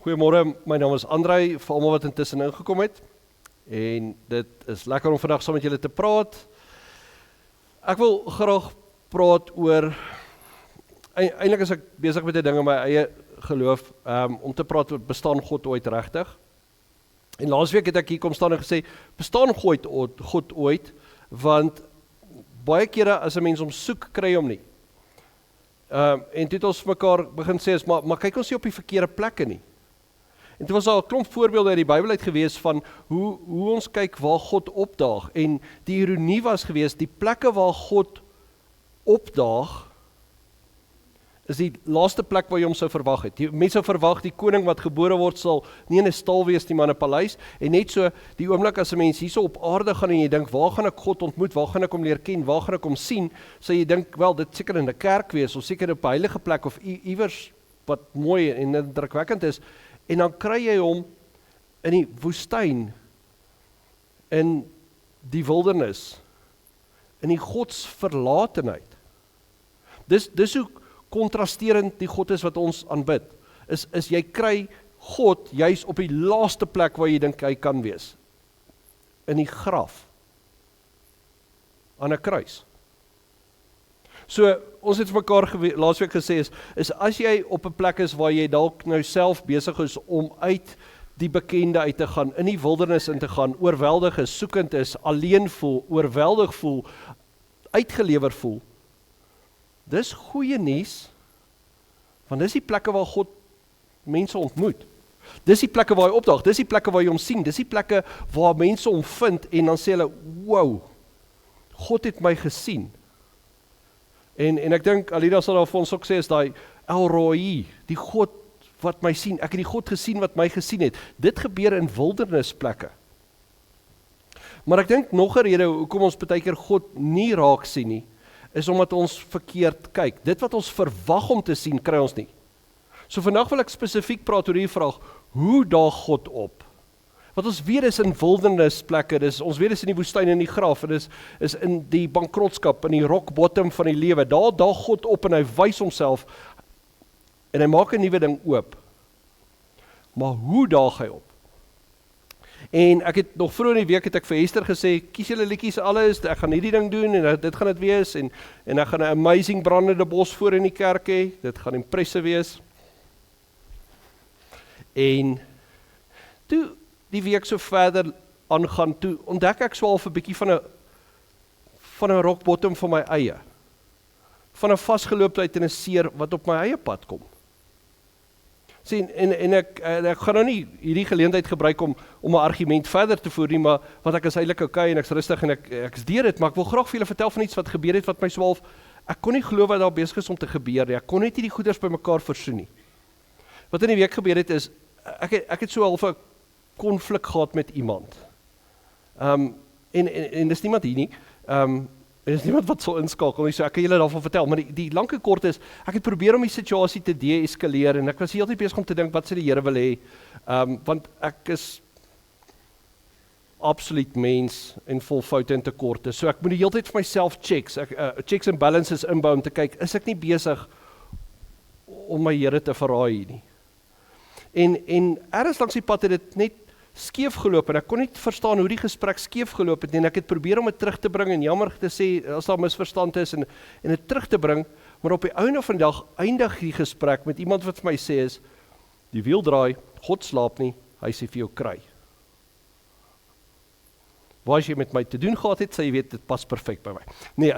Goeiemôre, my naam is Andrei, vir almal wat intussen ingekom het. En dit is lekker om vandag saam met julle te praat. Ek wil graag praat oor, eintlik is ek besig met 'n ding in my eie geloof, om te praat oor bestaan God ooit regtig. En laasweek het ek hier kom staan en gesê, bestaan God ooit, want baie kere as 'n mens hom soek, kry hom nie. En toe het ons mekaar begin sê, maar kyk ons nie op die verkeerde plekke nie. En dit was al 'n klomp voorbeelde uit die Bybel uit gewees van hoe ons kyk waar God opdaag. En die ironie was gewees, die plekke waar God opdaag, is die laaste plek waar jy hom sou verwag het. Mense sou verwag, die koning wat gebore word sal nie in 'n stal wees nie, maar in 'n paleis. En net so, die oomblik as 'n mens hierso op aarde gaan en jy dink, waar gaan ek God ontmoet, waar gaan ek hom leer ken, waar gaan ek hom sien, sal jy dink, wel, dit seker in 'n kerk wees, of seker op 'n heilige plek, of iewers wat mooi en indrukwekkend is. En dan kry jy hom in die woestyn, in die wildernis, in die godsverlatenheid. Dis hoe kontrasterend die God is wat ons aanbid. Is jy kry God juis op die laaste plek waar jy dink hy kan wees. In die graf. Aan 'n kruis. So, ons het vir mekaar laasweek gesê is as jy op 'n plek is waar jy dalk nou self besig is om uit die bekende uit te gaan, in die wildernis in te gaan, oorweldig is, soekend is, alleen voel, oorweldig voel, uitgelewer voel. Dis goeie nuus, want dis die plekke waar God mense ontmoet. Dis die plekke waar hy opdaag, dis die plekke waar jy hom sien, dis die plekke waar mense hom vind en dan sê hulle, wow, God het my gesien. En ek dink, Alida sal daar vir ons ook sê, is die El Roi, die God wat my sien, ek het die God gesien wat my gesien het. Dit gebeur in wildernisplekke. Maar ek dink nog 'n rede, hoekom ons baie keer God nie raak sien nie, is omdat ons verkeerd kyk. Dit wat ons verwag om te sien, kry ons nie. So vandag wil ek spesifiek praat oor die vraag, hoe daag God op? Wat ons weet is in wildernisplekke, ons weet is in die woestyn en die graf, en is in die bankrotskap, in die rock bottom van die lewe, daar daag God op en hy wys homself, en hy maak 'n nuwe ding oop. Maar hoe daag hy op? En ek het nog vroeër in die week het ek vir Esther gesê, kies julle liedjies alles, ek gaan hierdie ding doen, en dit gaan dit wees, en ek gaan 'n amazing brandende bos voor in die kerk hê, dit gaan impresse wees. En toe die week so verder aangaan, toe ontdek ek so al 'n bietjie van 'n rock bottom van my eie. Van 'n vasgeloopheid en 'n seer wat op my eie pad kom. Sien, en ek gaan nou nie hierdie geleentheid gebruik om 'n argument verder te voer nie, maar want ek is eintlik okay en ek's rustig en ek is deur dit, maar ek wil graag vir julle vertel van iets wat gebeur het wat my swaalf, ek kon nie glo wat daar besig is om te gebeur nie. Ek kon net nie die goeders by mekaar versoen nie. Wat in die week gebeur het is, ek het so half 'n konflik gehad met iemand. En dis niemand hier nie. En dis niemand wat sal inskakel nie, so ek kan julle daarvan vertel, maar die lange kort is, ek het probeer om die situasie te de-eskaleer, en ek was heeltyd besig om te dink, wat sê die Here wil hê, want ek is absoluut mens en vol foute en tekorte, so ek moet die hele tyd vir myself checks and balances inbou om te kyk, is ek nie besig om my Here te verraai nie. En ergens langs die pad het dit net skeef geloop, en ek kon nie verstaan hoe die gesprek skeef geloop het, en ek het probeer om dit terug te bring, en jammer te sê, as daar misverstand is, en dit terug te bring, maar op die einde van die dag eindig die gesprek met iemand wat vir my sê is, die wiel draai, God slaap nie, hy sê vir jou kry. Waar as jy met my te doen gehad het, sê jy weet, dit pas perfek by my. Nee,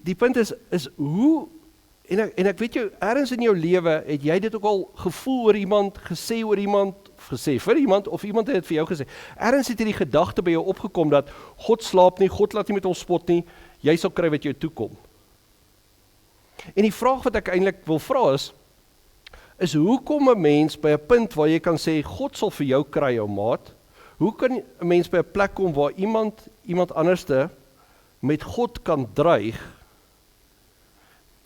die punt is hoe, en ek weet jou, ergens in jou lewe, het jy dit ook al gevoel oor iemand, gesê oor iemand, gesê vir iemand, of iemand het dit vir jou gesê. Ergens het hierdie gedagte by jou opgekom, dat God slaap nie, God laat nie met ons spot nie, jy sal kry wat jou toekom. En die vraag wat ek eintlik wil vra is hoe kom 'n mens by 'n punt waar jy kan sê, God sal vir jou kry, jou maat? Hoe kan 'n mens by 'n plek kom waar iemand anderste met God kan dreig,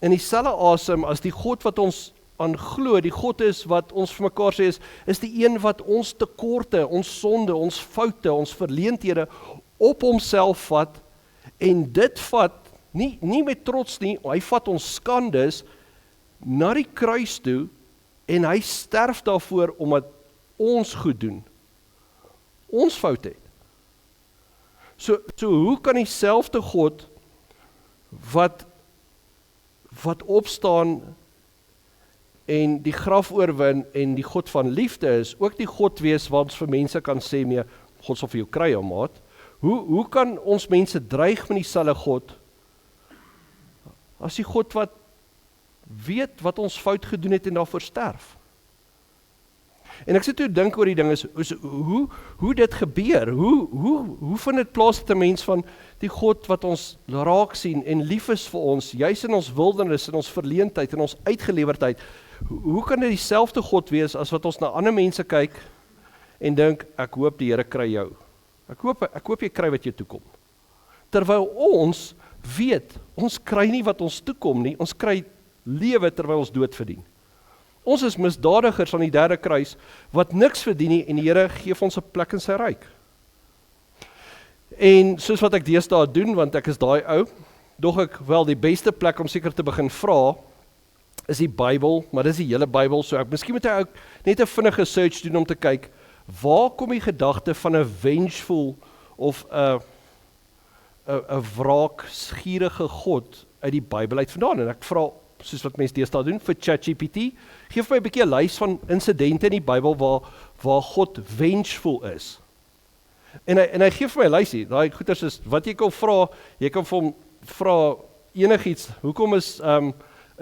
in dieselfde asem as die God wat ons aan glo, die God is wat ons vir mekaar sê is die een wat ons tekorte, ons sonde, ons foute, ons verleenthede op homself vat, en dit vat, nie met trots nie, hy vat ons skandes na die kruis toe, En hy sterf daarvoor omdat ons goed doen. Ons fout het. So hoe kan dieselfde God wat opstaan en die graf oorwin en die God van liefde is, ook die God wees wat ons vir mense kan sê mee, God sal vir jou kry, ou maat. Hoe kan ons mense dreig met dieselfde God, as die God wat weet wat ons fout gedoen het en daarvoor sterf? En ek sit toe dink oor die ding is hoe dit gebeur, hoe vind dit plaas met 'n mens van die God wat ons raak sien en lief is vir ons, juis in ons wildernis, in ons verleentheid, in ons uitgelewerdheid. Hoe kan dit dieselfde God wees as wat ons na ander mense kyk en dink, ek hoop die Here kry jou. Ek hoop jy kry wat jou toekom. Terwyl ons weet, ons kry nie wat ons toekom nie, ons kry lewe terwyl ons dood verdien. Ons is misdadigers aan die derde kruis, wat niks verdien nie, en die Here gee ons 'n plek in sy ryk. En soos wat ek deesdae doen, want ek is daai ou, dog ek wel die beste plek om seker te begin vra, is die Bybel, maar dis die hele Bybel, so miskien moet ek ook net 'n vinnige search doen om te kyk, waar kom die gedagte van 'n vengeful of 'n wraakgierige God uit die Bybel uit vandaan? En ek vra, soos wat mense deesdae doen, vir ChatGPT, geef my 'n bietjie 'n lys van insidente in die Bybel waar God vengeful is. En hy gee vir my 'n lysie, daai goeters is, wat jy kan vra, jy kan vir hom vra enigiets, hoekom is 'n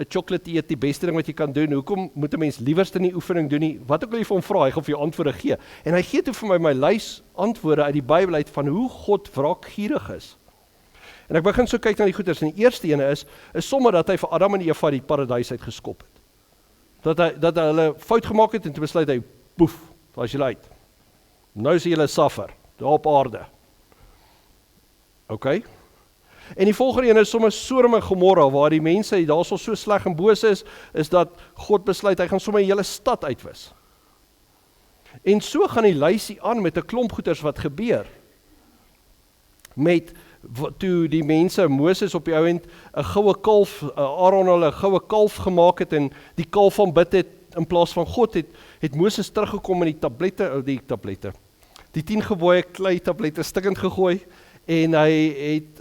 chocolate eet die beste ding wat jy kan doen, hoekom moet 'n mens liewerste nie oefening doen nie, wat ook al jy vir hom vra, hy gaan vir jou antwoorde gee. En hy gee toe vir my lys antwoorde uit die Bybel uit van hoe God wraakgierig is. En ek begin so kyk na die goeters, en die eerste ene is sommer dat hy vir Adam en Eva die paradys uit geskop het. Dat hy hulle fout gemaak het, en toe besluit hy, poef, daar is julle uit. Nou is julle suffer, daar op aarde. Ok? En die volgende ene is sommer Sodom en Gomorra, waar die mense daar so sleg en boos is dat God besluit, hy gaan sommer die hele stad uitwis. En so gaan die lysie aan met 'n klomp goeters wat gebeur. Toe die mense, Moses op die ou end, 'n goue kalf, Aaron hulle 'n goue kalf gemaak het, en die kalf aanbid het, in plaas van God, het Moses teruggekom in die 10 gebooie klei tablette stikkend gegooi, en hy het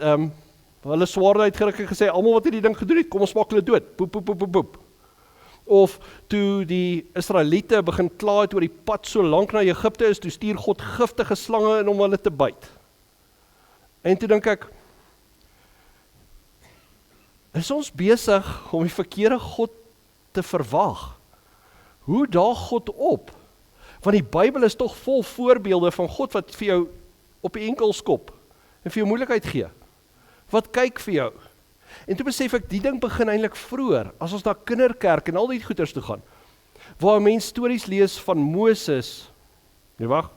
hulle swaarde uitgeruk en gesê, almal wat hierdie ding gedoen het, kom ons maak hulle dood, poep, poep, poep, poep, poep. Of toe die Israeliete begin kla het oor die pad so lank na Egipte is, toe stuur God giftige slange in om hulle te byt. En toe dink ek, is ons besig om die verkeerde God te verwag? Hoe daag God op? Want die Bybel is tog vol voorbeelde van God wat vir jou op die enkel skop en vir jou moeilikheid gee. Wat kyk vir jou? En toe besef ek, die ding begin eintlik vroeër, as ons na kinderkerk en al die goeters toe gaan, waar mense stories lees van Moses, Noag,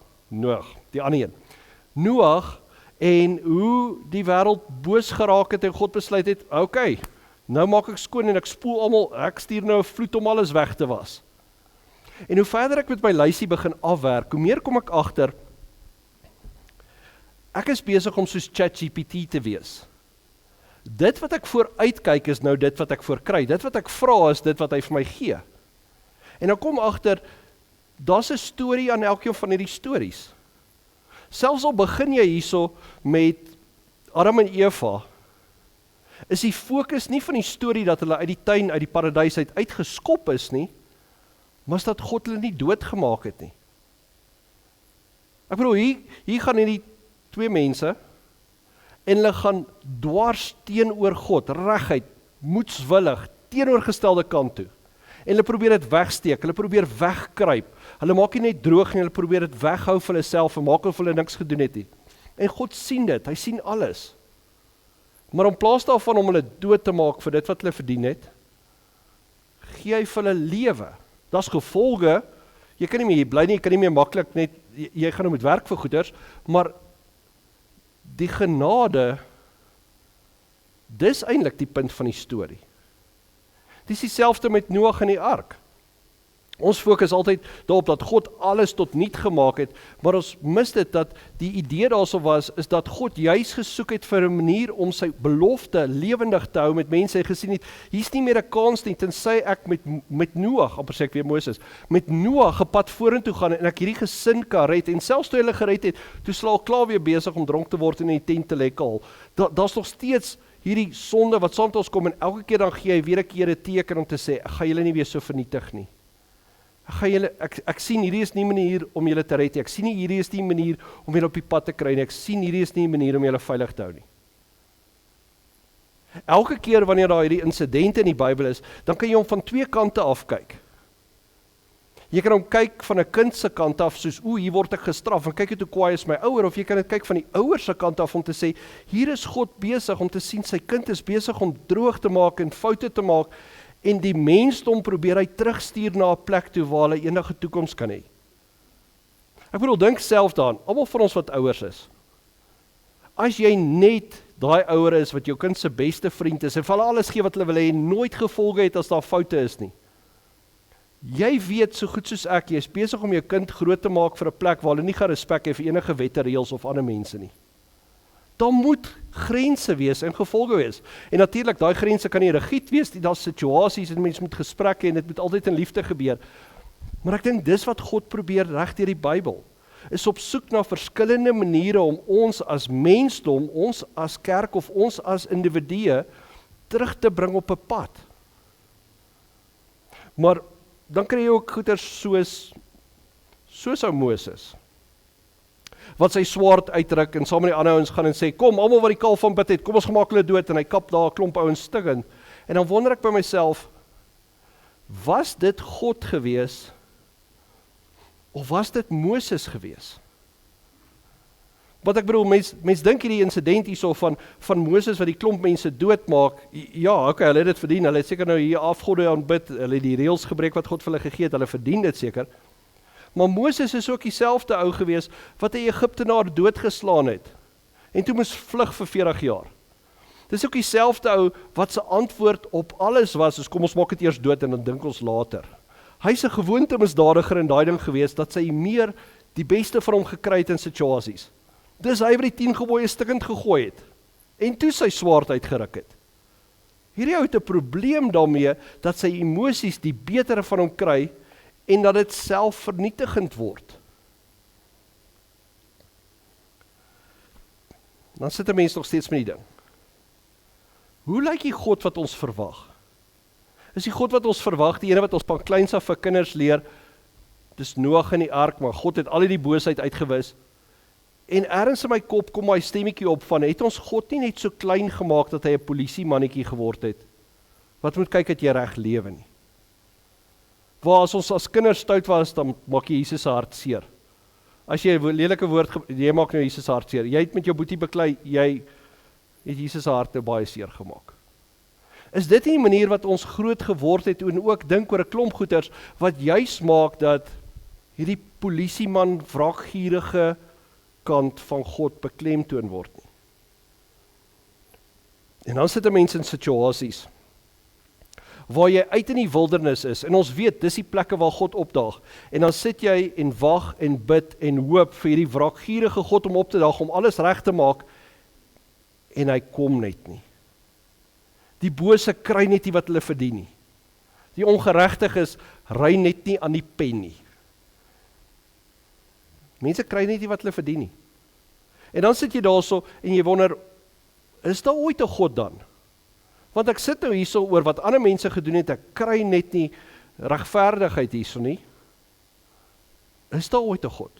die ander een, Noag, en hoe die wêreld boos geraak het en God besluit het, okay, nou maak ek skoon en ek spoel almal, ek stuur nou 'n vloed om alles weg te was. En hoe verder ek met my lysie begin afwerk, hoe meer kom ek agter, ek is besig om soos ChatGPT te wees. Dit wat ek vooruit kyk is nou dit wat ek voorkry, dit wat ek vra is dit wat hy vir my gee. En dan kom agter, daar's 'n storie aan elkeen van hierdie stories. Selfs al begin jy hierso met Adam en Eva, is die fokus nie van die storie dat hulle uit die tuin, uit die paradys uitgeskop is nie, maar is dat God hulle nie doodgemaak het nie. Ek bedoel, hier gaan hierdie twee mense, en hulle gaan dwars teenoor God, reguit, moedswillig, teenoorgestelde kant toe. En hulle probeer dit wegsteek, hulle probeer wegkruip, hulle maak nie net droog nie, hulle probeer dit weghou vir hulle self, en maak of hulle niks gedoen het nie. En God sien dit, hy sien alles. Maar in plaas daarvan om hulle dood te maak vir dit wat hulle verdien het, gee hy vir hulle lewe. Daar's gevolge, jy kan nie meer hier bly nie, jy kan nie meer maklik net, jy gaan nou met werk vir goeders, maar die genade, dis eintlik die punt van die storie. Dis dieselfde met Noag en die ark. Ons fokus altyd daarop dat God alles tot niet gemaak het, maar ons mis dit dat die idee daarso was, is dat God juis gesoek het vir 'n manier om sy belofte lewendig te hou met mense. Hy gesien het, hier's nie meer 'n kans nie, tensy ek met Noag, amper sê ek weer Moses, met Noag 'n pad vorentoe gaan en ek hierdie gesin kan red, en selfs toe hulle gered het, toe slaal klaar weer besig om dronk te word en in die tent te lê kaal. Daar's nog steeds hierdie sonde wat saam met ons kom, en elke keer dan gee hy weer 'n keer 'n teken om te sê, ek gaan julle nie weer so vernietig nie. Ek sien hierdie is nie 'n manier om julle te red nie. Ek sien nie hierdie is nie 'n manier om julle op die pad te kry nie. Ek sien hierdie is nie 'n manier om julle veilig te hou nie. Elke keer wanneer daar hierdie insidente in die Bybel is, dan kan jy hom van twee kante af kyk. Jy kan hom kyk van 'n kind se kant af, soos hier word ek gestraf, en kyk het hoe kwaai is my ouer, of jy kan dit kyk van die ouer se kant af om te sê, hier is God besig om te sien, sy kind is besig om droog te maak en foute te maak, en die mensdom probeer hy terugstuur na 'n plek toe waar hulle enige toekoms kan hê. Ek bedoel, dink self daaraan, almal van ons wat ouers is. As jy net daai ouer is wat jou kind se beste vriend is, en vir hulle alles gee wat hulle wil hê, en nooit gevolge het as daar foute is nie. Jy weet so goed soos ek, jy is besig om jou kind groot te maak vir 'n plek waar hulle nie gaan respek hê vir enige wette, reëls of ander mense nie. Daar moet grense wees en gevolge wees. En natuurlik, daai grense kan nie rigied wees, daar's situasies en mense moet gesprekke en dit moet altyd in liefde gebeur. Maar ek dink dis wat God probeer reg deur die Bybel, is op soek na verskillende maniere om ons as mensdom, ons as kerk of ons as individue terug te bring op 'n pad. Maar dan kry jy ook goeters soos ou Moses, wat sy swaard uitruk en saam met die ander ouens gaan en sê, kom, almal wat die kalf van bid het, kom ons gemaak hulle dood, en hy kap daar 'n klomp ouens stig in. En dan wonder ek by myself, was dit God gewees, of was dit Moses gewees? Wat ek bedoel, mens dink hierdie insident hierso van Moses wat die klomp mense doodmaak, ja, okay, hulle het dit verdien, hulle het seker nou hier afgode aanbid, hulle het die reëls gebreek wat God vir hulle gegee het, hulle verdien dit seker. Maar Moses is ook dieselfde ou gewees wat 'n Egiptenaar doodgeslaan het en toe moes vlug vir 40 jaar. Dis ook dieselfde ou wat se antwoord op alles was, is kom ons maak dit eers dood en dan dink ons later. Hy's 'n gewoontemisdadiger in daai ding gewees dat sy meer die beste van hom gekry het in situasies. Dis hy wat die 10 gebooie stikkend gegooi het en toe sy swaard uitgeruk het. Hierdie ou het 'n probleem daarmee dat sy emosies die betere van hom kry en dat dit selfvernietigend word. Dan sit 'n mens nog steeds met die ding. Hoe lyk die God wat ons verwag? Is die God wat ons verwag, die ene wat ons van kleins af vir kinders leer, dis Noag in die ark, maar God het al die boosheid uitgewis, en ergens in my kop kom my stemmetjie op van, het ons God nie net so klein gemaak dat hy 'n polisiemannetjie geword het, wat moet kyk dat jy reg lewe nie. Waar as ons as kinders stout was, dan maak jy Jesus se hart seer. As jy 'n lelike woord, jy maak nou Jesus se hart seer. Jy het met jou boetie beklei, jy het Jesus se hart baie seer gemaak. Is dit nie die manier wat ons groot geword het en ook dink oor 'n klomp goeters wat juis maak dat hierdie polisieman wraakgierige kant van God beklemtoon word nie? En dan sit 'n mens in situasies waar jy uit in die wildernis is, en ons weet, dis die plekke waar God opdaag, en dan sit jy en wag en bid en hoop vir hierdie wraakgierige God om op te daag, om alles reg te maak, en hy kom net nie. Die bose kry net nie wat hulle verdien nie. Die ongeregtiges ry net nie aan die pen nie. Mense kry net nie wat hulle verdien nie. En dan sit jy daarso en jy wonder, is daar ooit 'n God dan? Want ek sit nou hierso oor wat ander mense gedoen het, ek kry net nie regverdigheid hierso nie. Is daar ooit 'n God?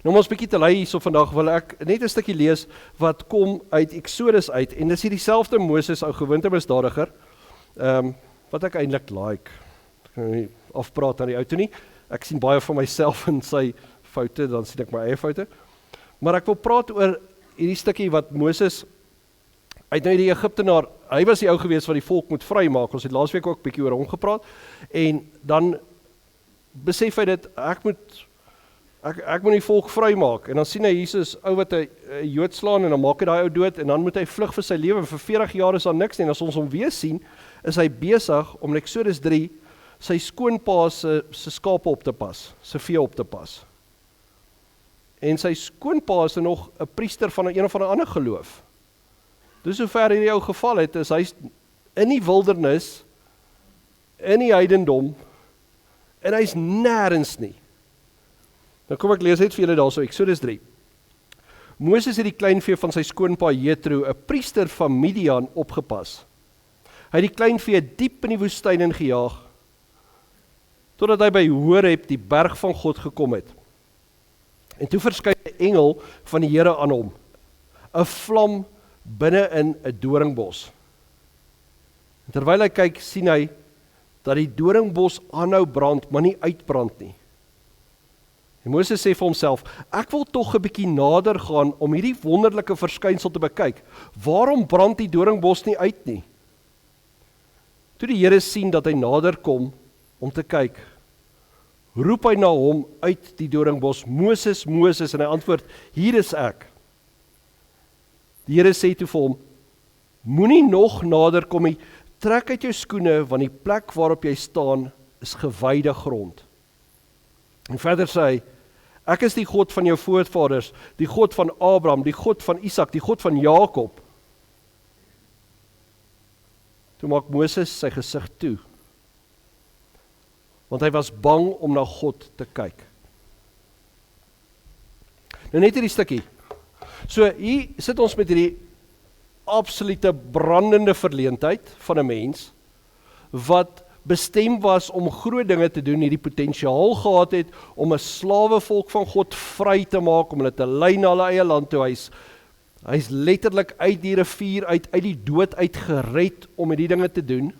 Nou om ons bietjie te lei hierso vandag, wil ek net 'n stukkie lees wat kom uit Exodus uit, en dis hier dieselfde Moses, ou gewoontemisdadiger, wat ek eintlik like. Ek kan nie afpraat aan die ou toe nie. Ek sien baie van myself in sy foute, dan sien ek my eie foute. Maar ek wil praat oor hierdie stukkie wat Moses uit nou die Egiptenaar, hy was die ou gewees wat die volk moet vrymaak. Ons het laasweek ook bietjie oor hom gepraat, en dan besef hy dit, ek moet die volk vrymaak, en dan sien hy Jesus, ou wat 'n Jood slaan, en dan maak hy daai ou dood, en dan moet hy vlug vir sy lewe, en vir 40 jaar is daar niks nie, en as ons hom weer sien, is hy besig om in Exodus 3, sy skoonpa se skape op te pas, sy vee op te pas. En sy skoonpa is nog 'n priester van een of ander geloof. Dus sover hierdie ou geval het, is hy in die wildernis, in die heidendom, en hy's nêrens nie. Nou kom ek lees net vir julle daarso, Eksodus 3. Moses het die kleinvee van sy skoonpa Jethro, 'n priester van Midian, opgepas. Hy het die kleinvee diep in die woestyn ingejaag, totdat hy by Horeb, die berg van God, gekom het. En toe verskyn 'n engel van die Here aan hom, 'n vlam binne in 'n doringbos. En terwyl hy kyk, sien hy dat die doringbos aanhou brand, maar nie uitbrand nie. En Moses sê vir homself, ek wil tog 'n bietjie nader gaan om hierdie wonderlike verskynsel te bekyk. Waarom brand die doringbos nie uit nie? Toe die Here sien dat hy nader kom om te kyk, roep hy na hom uit die doringbos, Moses, Moses, en hy antwoord, hier is ek. Die Here sê toe vir hom, moenie nog nader kom nie, trek uit jou skoene, want die plek waarop jy staan is gewyde grond. En verder sê hy, ek is die God van jou voorvaders, die God van Abraham, die God van Isak, die God van Jakob. Toe maak Moses sy gesig toe, want hy was bang om na God te kyk. Nou net hierdie stukkie. So hier sit ons met hierdie absolute brandende verleentheid van 'n mens, wat bestem was om groot dinge te doen, hierdie potensiaal gehad het om 'n slawevolk van God vry te maak, om hulle te lei na hulle eie land toe. Hy's letterlik uit die rivier uit die dood uit gered om hierdie dinge te doen.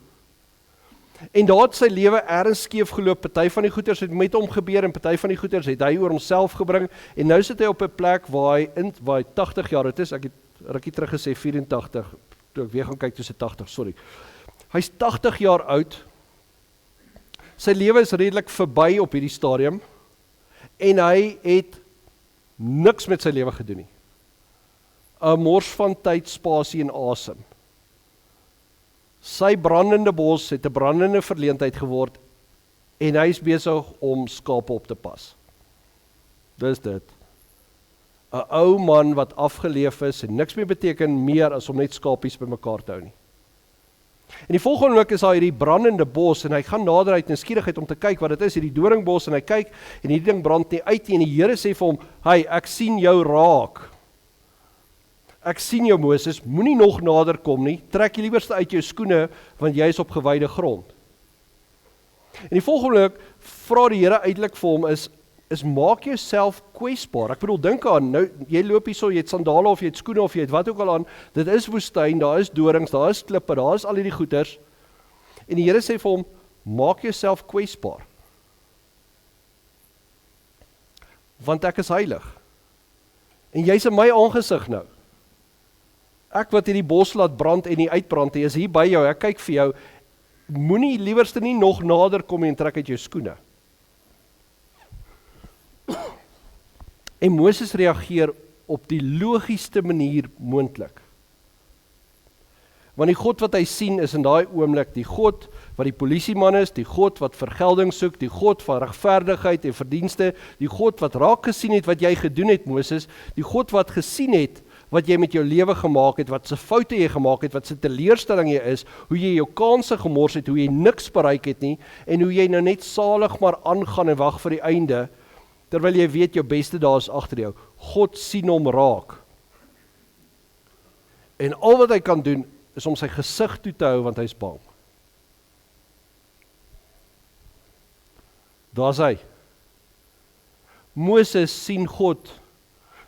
En daar het sy lewe ergens skeef geloop, party van die goeters het met hom gebeur, en party van die goeters het hy oor homself gebring, en nou sit hy op 'n plek waar hy 80 jaar oud is, ek het rukkie terug gesê 84, toe ek weer gaan kyk, toe sy 80, sorry. Hy's 80 jaar oud, sy lewe is redelik verby op hierdie stadium, en hy het niks met sy lewe gedoen nie. 'n mors van tyd, spasie en asem. Sy brandende bos het 'n brandende verleentheid geword, en hy is besig om skape op te pas. Dis dit. 'n ou man wat afgeleef is, en niks meer beteken meer as om net skapies bymekaar te hou nie. En die volgende oomblik is daar hierdie brandende bos, en hy gaan nader uit nuuskierigheid om te kyk wat dit is, hierdie doringbos, en hy kyk, en hierdie ding brand nie uit nie, en die Here sê vir hom, hey, ek sien jou raak. Ek sien jou, Moses, moenie nog nader kom nie, trek jy liewerste uit jou skoene, want jy is op gewyde grond. En die volgende oomblik vra die Here uitlik vir hom is maak jouself kwesbaar. Ek bedoel, dink aan, nou, jy loop hierso, jy het sandale of jy het skoene of jy het wat ook al aan, dit is woestyn, daar is dorings, daar is klippe, daar is al hierdie goeters, en die Here sê vir hom, maak jouself kwesbaar, want ek is heilig, en jy's in my aangesig nou, ek wat hierdie bos laat brand en nie uitbrand nie, is hier by jou, ek kyk vir jou, moenie liewerste nie nog nader kom en trek uit jou skoene. En Moses reageer op die logieste manier moontlik. Want die God wat hy sien is in daai oomblik die God wat die polisieman is, die God wat vergelding soek, die God van regverdigheid en verdienste, die God wat raak gesien het wat jy gedoen het, Moses, die God wat gesien het wat jy met jou lewe gemaak het, wat se foute jy gemaak het, wat se teleurstelling jy is, hoe jy jou kanse gemors het, hoe jy niks bereik het nie, en hoe jy nou net salig maar aangaan en wag vir die einde, terwyl jy weet jou beste dae is agter jou. God sien hom raak. En al wat hy kan doen, is om sy gesig toe te hou, want hy is bang. Daar's hy. Moses sien God,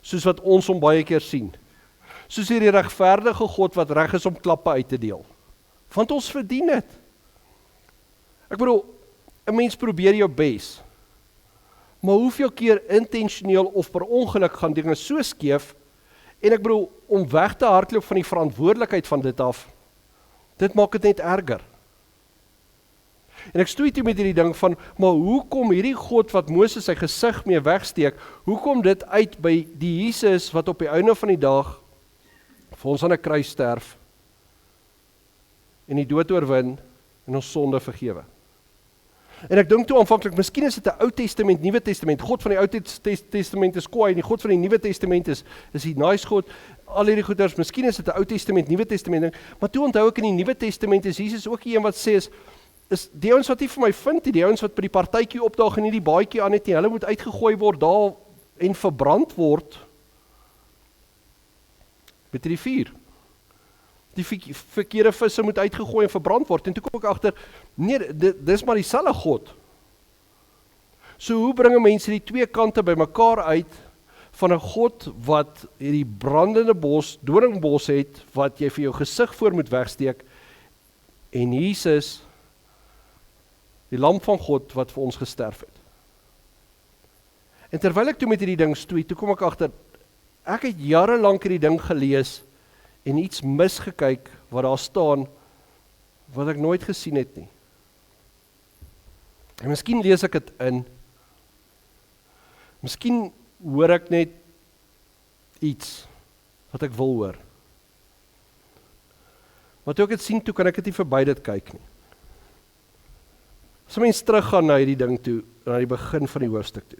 soos wat ons hom baie keer sien. Soos hierdie regverdige God wat reg is om klappe uit te deel. Want ons verdien dit. Ek bedoel, 'n mens probeer jou bes, maar hoeveel keer intentioneel of per ongeluk gaan dinge so skeef, en ek bedoel, om weg te hardloop van die verantwoordelikheid van dit af, dit maak dit net erger. En ek stoei toe met hierdie ding van, maar hoekom hierdie God wat Moses sy gesig mee wegsteek, hoekom dit uit by die Jesus wat op die einde van die dag vir ons aan 'n kruis sterf, en die dood oorwin, en ons sonde vergewe. En ek dink toe aanvanklik, miskien is dit 'n Ou Testament, Nuwe Testament. God van die Ou Testament is kwaai en die God van die Nuwe Testament is die nice God. Al hierdie goeders, miskien is dit 'n Ou Testament, Nuwe Testament ding, maar toe onthou ek in die Nuwe Testament is Jesus ook die een wat sê is die ouens wat nie vir my vind nie, die ouens wat by die partytjie opdaag en nie die baadjie aan het nie, hulle moet uitgegooi word daar en verbrand word met die vuur. Die verkeerde visse moet uitgegooi en verbrand word. En toe kom ek agter, nee, dis maar dieselfde God. So hoe bring mense die twee kante by mekaar uit van 'n God wat hierdie brandende doringbos het, wat jy vir jou gesig voor moet wegsteek, en Jesus, die lam van God wat vir ons gesterf het. En terwyl ek toe met hierdie ding stoei, toe kom ek agter, ek het jarelank hierdie ding gelees en iets misgekyk wat daar staan wat ek nooit gesien het nie. En miskien lees ek dit in. Miskien hoor ek net iets wat ek wil hoor. Maar toe ek dit sien, toe kan ek dit nie verby dit kyk nie. As 'n mens teruggaan na hierdie ding toe, na die begin van die hoofstuk toe,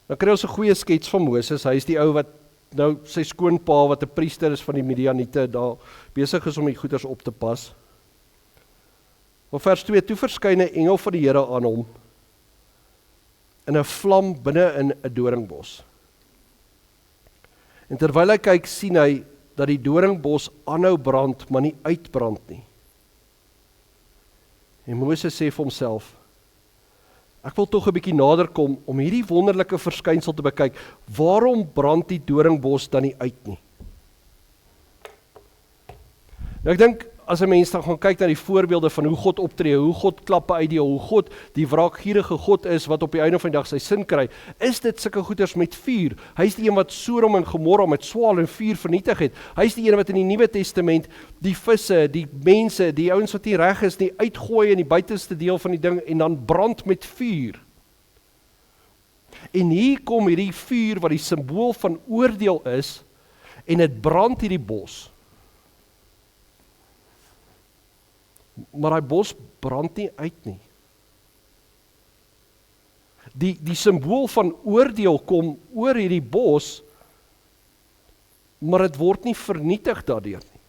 dan kry ons 'n goeie skets van Moses. Hy is die ou wat nou sy skoonpa wat 'n priester is van die Midianiete daar besig is om die goeders op te pas. Maar vers 2, toe verskyn 'n engel van die Here aan hom in 'n vlam binne in 'n doringbos. En terwyl hy kyk, sien hy dat die doringbos aanhou brand, maar nie uitbrand nie. En Moses sê vir homself, ek wil tog 'n bietjie nader kom om hierdie wonderlike verskynsel te bekyk. Waarom brand die doringbos dan nie uit nie? Nou ek dink, as 'n mens dan gaan kyk na die voorbeelde van hoe God optree, hoe God klappe uitdeel, hoe God die wraakgierige God is, wat op die einde van die dag sy sin kry, is dit sulke goeders met vuur. Hy is die een wat Sodom en Gomorra met swaal en vuur vernietig het. Hy is die een wat in die Nuwe Testament die visse, die mense, die ouens wat nie reg is nie, uitgooi in die buitenste deel van die ding en dan brand met vuur. En hier kom hierdie vuur wat die simbool van oordeel is, en dit brand hierdie bos. Maar daai bos brand nie uit nie. Die simbool van oordeel kom oor hierdie bos, maar dit word nie vernietig daardeur nie.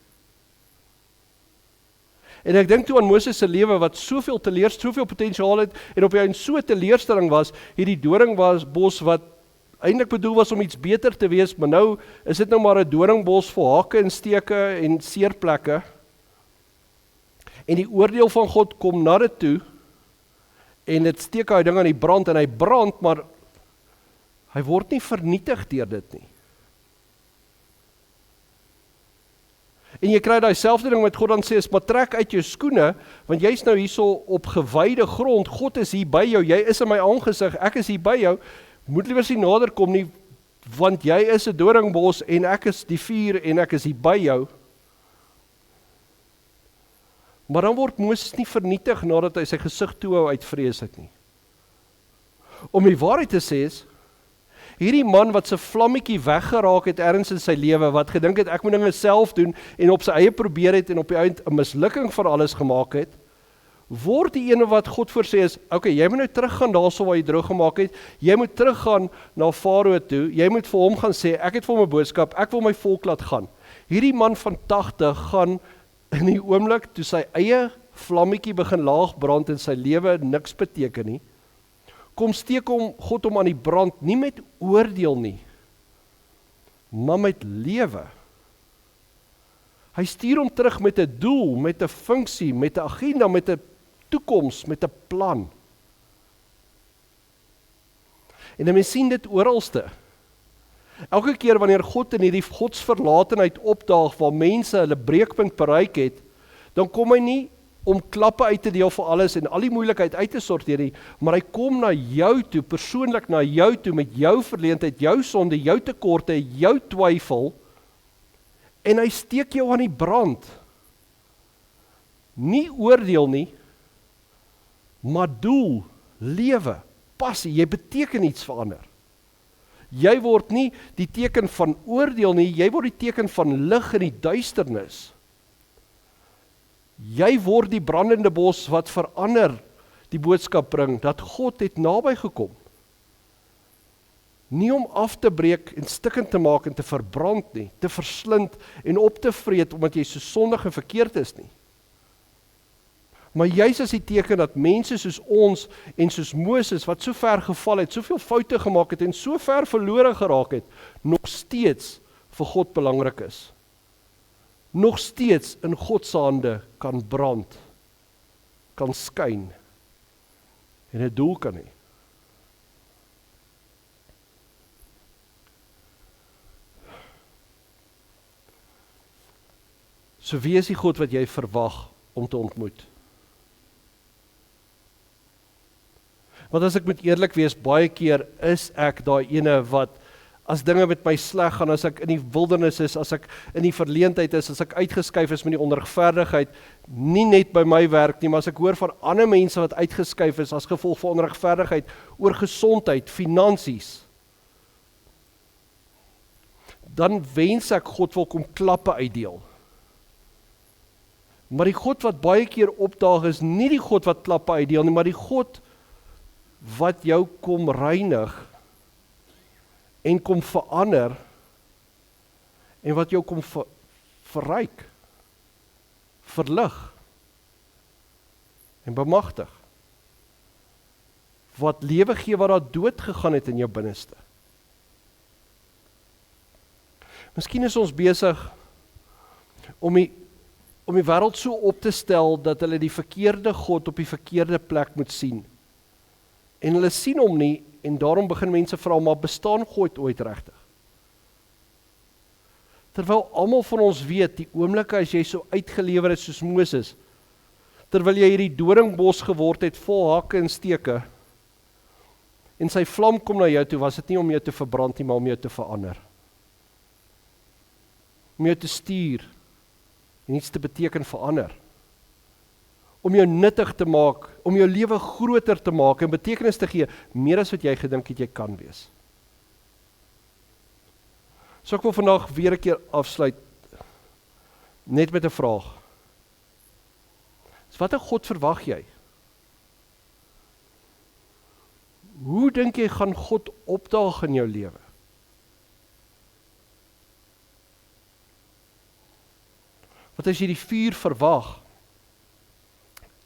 En ek dink toe aan Moses se lewe wat soveel potensiaal het en op die einde so teleurstelling was, hierdie doringbos wat eintlik bedoel was om iets beter te wees, maar nou is dit nou maar 'n doringbos vol hake en steke en seerplekke. En die oordeel van God kom na dit toe, en dit steek hy ding aan die brand, en hy brand, maar hy word nie vernietig deur dit nie. En jy kry daai selfde ding met God dan sê, maar trek uit jou skoene, want jy's nou hierso op gewyde grond, God is hier by jou, jy is in my aangesig, ek is hier by jou, moet liewer nie nader kom nie, want jy is 'n doringbos, en ek is die vuur, en ek is hier by jou. Maar dan word Moses nie vernietig nadat hy sy gesig toehou uit vrees uit nie. Om die waarheid te sê is, hierdie man wat sy vlammetjie weggeraak het ergens in sy lewe, wat gedink het ek moet dinge self doen en op sy eie probeer het en op die eind 'n mislukking van alles gemaak het, word die ene wat God voorsê is, okay, jy moet nou teruggaan daarso waar jy droog gemaak het, jy moet teruggaan na Farao toe, jy moet vir hom gaan sê, ek het vir hom 'n boodskap, ek wil my volk laat gaan. Hierdie man van 80 gaan in die oomblik toe sy eie vlammetjie begin laag brand en sy lewe niks beteken nie, kom steek God hom aan die brand, nie met oordeel nie, maar met lewe. Hy stuur hom terug met 'n doel, met 'n funksie, met 'n agenda, met 'n toekoms, met 'n plan. En mens sien dit oralste. Elke keer wanneer God in hierdie godsverlatenheid opdaag, waar mense hulle breekpunt bereik het, dan kom hy nie om klappe uit te deel vir alles en al die moeilikheid uit te sorteer nie, maar hy kom na jou toe, persoonlik na jou toe, met jou verleentheid, jou sonde, jou tekorte, jou twyfel, en hy steek jou aan die brand. Nie oordeel nie, maar doel, lewe, passie, jy beteken iets vir ander. Jy word nie die teken van oordeel nie, jy word die teken van lig in die duisternis. Jy word die brandende bos wat vir ander die boodskap bring, dat God het naby gekom. Nie om af te breek en stikkend te maak en te verbrand nie, te verslind en op te vreet, omdat jy so sondig en verkeerd is nie. Maar juis is die teken dat mense soos ons en soos Moses, wat so ver geval het, soveel foute gemaak het en so ver verlore geraak het, nog steeds vir God belangrik is. Nog steeds in God se hande kan brand, kan skyn en 'n doel kan hê. So wie is die God wat jy verwag om te ontmoet? Want as ek moet eerlik wees, baie keer is ek daai ene wat, as dinge met my sleg gaan, as ek in die wildernis is, as ek in die verleentheid is, as ek uitgeskuif is met die onregverdigheid, nie net by my werk nie, maar as ek hoor van ander mense wat uitgeskuif is as gevolg van onregverdigheid, oor gesondheid, finansies, dan wens ek God wil kom klappe uitdeel. Maar die God wat baie keer opdaag is nie die God wat klappe uitdeel nie, maar die God wat jou kom reinig en kom verander en wat jou kom verryk, verlig en bemagtig. Wat lewe gee wat daar dood gegaan het in jou binneste. Miskien is ons besig om die wêreld so op te stel dat hulle die verkeerde God op die verkeerde plek moet sien. En hulle sien hom nie, en daarom begin mense vra, maar bestaan God ooit regtig? Terwyl almal van ons weet, die oomblikke as jy so uitgelewer is soos Moses, terwyl jy hierdie doringbos geword het, vol hakke en steke, en sy vlam kom na jou toe, was dit nie om jou te verbrand nie, maar om jou te verander. Om jou te stuur, en iets te beteken verander. Om jou nuttig te maak, om jou lewe groter te maak en betekenis te gee, meer as wat jy gedink het jy kan wees. So ek wil vandag weer 'n keer afsluit, net met 'n vraag. So watter God verwag jy? Hoe dink jy gaan God opdaag in jou lewe? Want as jy die vuur verwag,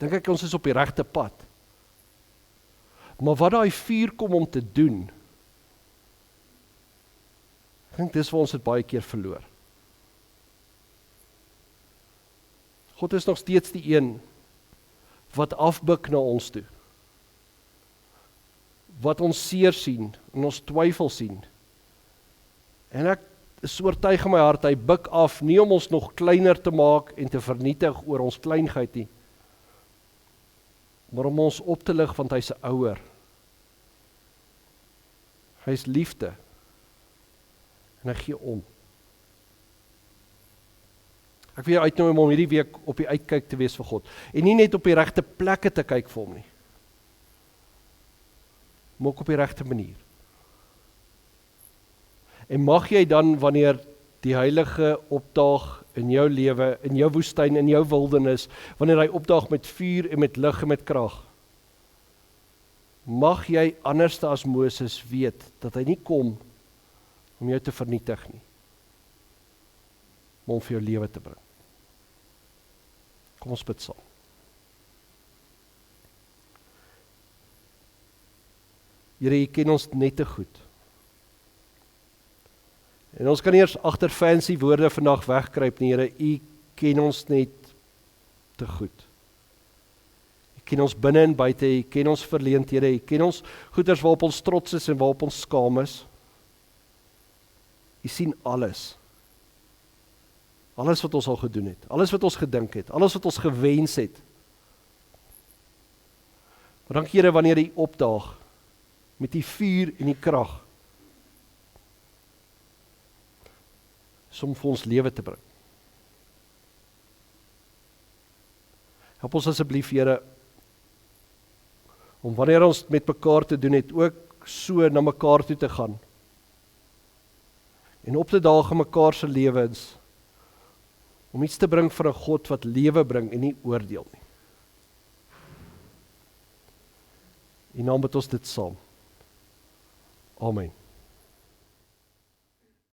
dink ek ons is op die regte pad. Maar wat daai vuur kom om te doen, ek dink dis waar ons dit baie keer verloor. God is nog steeds die een wat afbuk na ons toe. Wat ons seer sien en ons twyfel sien. En ek is oortuig in my hart, hy buk af, nie om ons nog kleiner te maak en te vernietig oor ons kleinheid nie, maar om ons op te lig, want hy's 'n ouer. Hy's liefde. En hy gee om. Ek wil jou uitnooi om hierdie week op die uitkyk te wees vir God. En nie net op die regte plekke te kyk vir hom nie, maar ook op die regte manier. En mag jy dan, wanneer die Heilige opdaag in jou lewe, in jou woestyn, in jou wildernis, wanneer hy opdaag met vuur en met lig en met krag, mag jy anderste as Moses weet, dat hy nie kom om jou te vernietig nie, maar om vir jou lewe te bring. Kom ons bid saam. Here, U ken ons net te goed. En ons kan eers agter fancy woorde vandag wegkruip nie, Here, U ken ons net te goed. U ken ons binne en buite, U ken ons verleenthede, U ken ons goeders waarop ons trots is en waarop ons skaam is. U sien alles. Alles wat ons al gedoen het, alles wat ons gedink het, alles wat ons gewens het. Maar dank Here, wanneer U opdaag met die vuur en die krag, om vir ons lewe te bring. Help ons asseblief, Here, om wanneer ons met mekaar te doen het, ook so na mekaar toe te gaan, en op te daag in mekaar se lewens, om iets te bring van 'n God wat lewe bring en nie oordeel nie. En nou bid ons dit saam. Amen.